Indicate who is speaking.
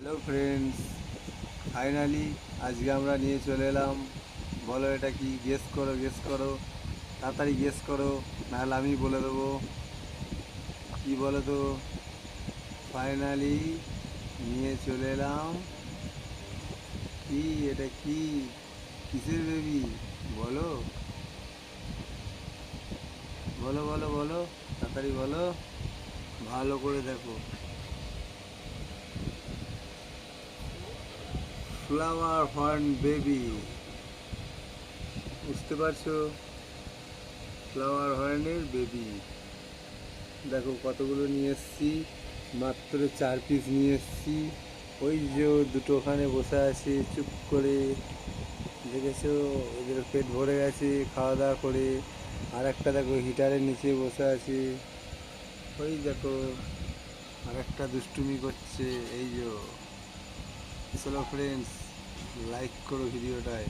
Speaker 1: Hello friends, finally আজকে আমরা নিয়ে চলে এলাম। বলো এটা কি? গেস করো, গেস করো, তাড়াতাড়ি গেস করো, নাহলে আমি বলে দেবো। কি বলো তো? ফাইনালি নিয়ে চলে এলাম। কি এটা? কি কিসের বেবি? বলো বলো বলো বলো, তাড়াতাড়ি বলো, ভালো করে দেখো। ফ্লাওয়ার হর্ন বেবি, বুঝতে পারছো? ফ্লাওয়ার হর্নের বেবি। দেখো কতগুলো নিয়ে এসছি, মাত্র 4 পিস নিয়ে এসছি। ওই যে দুটো ওখানে বসে আছে চুপ করে, দেখেছো? ওদের পেট ভরে গেছে খাওয়া দাওয়া করে। আর একটা দেখো হিটারের নিচে বসে আছে, ওই দেখো। আর একটা দুষ্টুমি করছে, এই যে। চলো ফ্রেন্ডস, লাইক করো ভিডিওটায়।